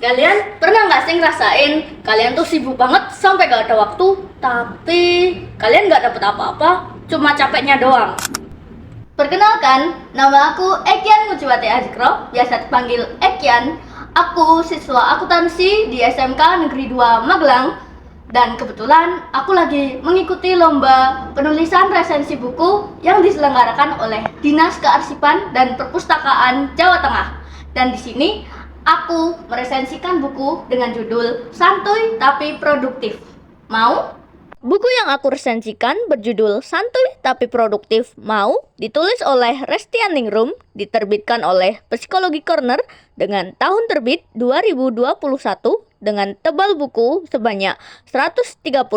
Kalian pernah nggak sih ngerasain kalian tuh sibuk banget sampai gak ada waktu, tapi kalian nggak dapet apa-apa, cuma capeknya doang? Perkenalkan, nama aku Ekian Mujiwati Azikro, biasa dipanggil Ekian. Aku siswa akuntansi di SMK Negeri 2 Magelang. Dan kebetulan aku lagi mengikuti lomba penulisan resensi buku yang diselenggarakan oleh Dinas Kearsipan dan Perpustakaan Jawa Tengah. Dan di sini aku meresensikan buku dengan judul Santuy Tapi Produktif. Mau? Buku yang aku resensikan berjudul Santuy Tapi Produktif Mau, ditulis oleh Restianingrum, diterbitkan oleh Psikologi Corner dengan tahun terbit 2021 dengan tebal buku sebanyak 132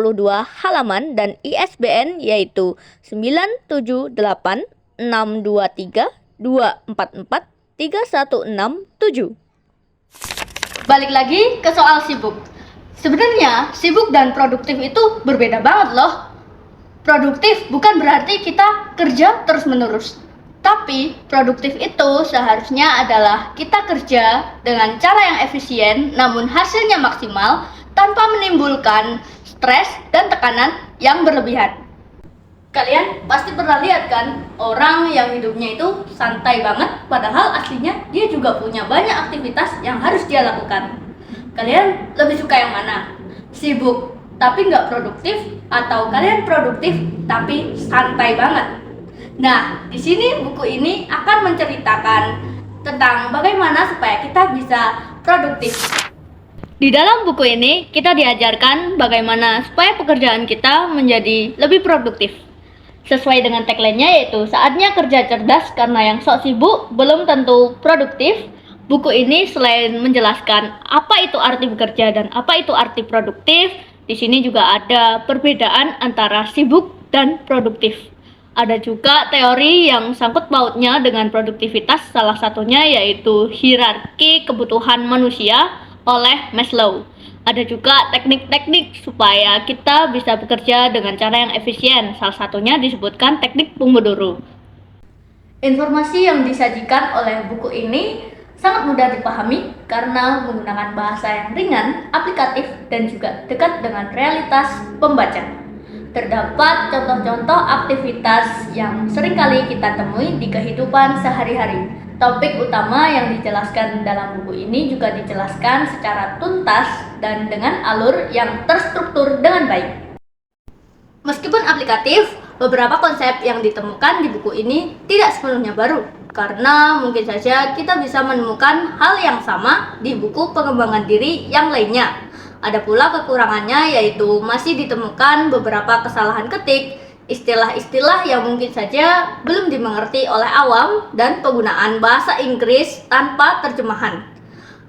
halaman dan ISBN yaitu 9786232443167. Balik lagi ke soal sibuk. Sebenarnya sibuk dan produktif itu berbeda banget loh. Produktif bukan berarti kita kerja terus-menerus. Tapi produktif itu seharusnya adalah kita kerja dengan cara yang efisien namun hasilnya maksimal tanpa menimbulkan stres dan tekanan yang berlebihan. Kalian pasti pernah lihat kan, orang yang hidupnya itu santai banget padahal aslinya dia juga punya banyak aktivitas yang harus dia lakukan. Kalian lebih suka yang mana? Sibuk tapi nggak produktif atau kalian produktif tapi santai banget? Nah, di sini buku ini akan menceritakan tentang bagaimana supaya kita bisa produktif. Di dalam buku ini kita diajarkan bagaimana supaya pekerjaan kita menjadi lebih produktif. Sesuai dengan tagline-nya yaitu saatnya kerja cerdas karena yang sok sibuk belum tentu produktif. Buku ini selain menjelaskan apa itu arti bekerja dan apa itu arti produktif, di sini juga ada perbedaan antara sibuk dan produktif. Ada juga teori yang sangkut pautnya dengan produktivitas, salah satunya yaitu hierarki kebutuhan manusia oleh Maslow. Ada juga teknik-teknik supaya kita bisa bekerja dengan cara yang efisien, salah satunya disebutkan teknik Pomodoro. Informasi yang disajikan oleh buku ini sangat mudah dipahami karena menggunakan bahasa yang ringan, aplikatif, dan juga dekat dengan realitas pembaca. Terdapat contoh-contoh aktivitas yang seringkali kita temui di kehidupan sehari-hari. Topik utama yang dijelaskan dalam buku ini juga dijelaskan secara tuntas dan dengan alur yang terstruktur dengan baik. Meskipun aplikatif, beberapa konsep yang ditemukan di buku ini tidak sepenuhnya baru, karena mungkin saja kita bisa menemukan hal yang sama di buku pengembangan diri yang lainnya. Ada pula kekurangannya yaitu masih ditemukan beberapa kesalahan ketik, istilah-istilah yang mungkin saja belum dimengerti oleh awam, dan penggunaan bahasa Inggris tanpa terjemahan.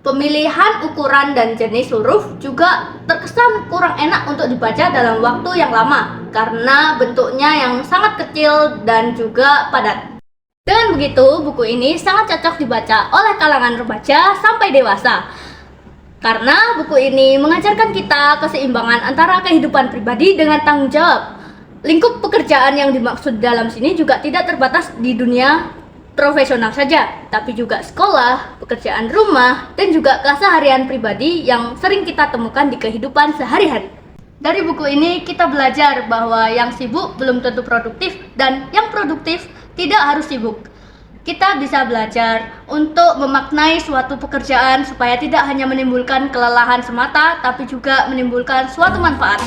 Pemilihan ukuran dan jenis huruf juga terkesan kurang enak untuk dibaca dalam waktu yang lama karena bentuknya yang sangat kecil dan juga padat. Dengan begitu, buku ini sangat cocok dibaca oleh kalangan remaja sampai dewasa. Karena buku ini mengajarkan kita keseimbangan antara kehidupan pribadi dengan tanggung jawab. Lingkup pekerjaan yang dimaksud dalam sini juga tidak terbatas di dunia profesional saja, tapi juga sekolah, pekerjaan rumah, dan juga keseharian pribadi yang sering kita temukan di kehidupan sehari-hari. Dari buku ini kita belajar bahwa yang sibuk belum tentu produktif dan yang produktif tidak harus sibuk. Kita bisa belajar untuk memaknai suatu pekerjaan supaya tidak hanya menimbulkan kelelahan semata, tapi juga menimbulkan suatu manfaat.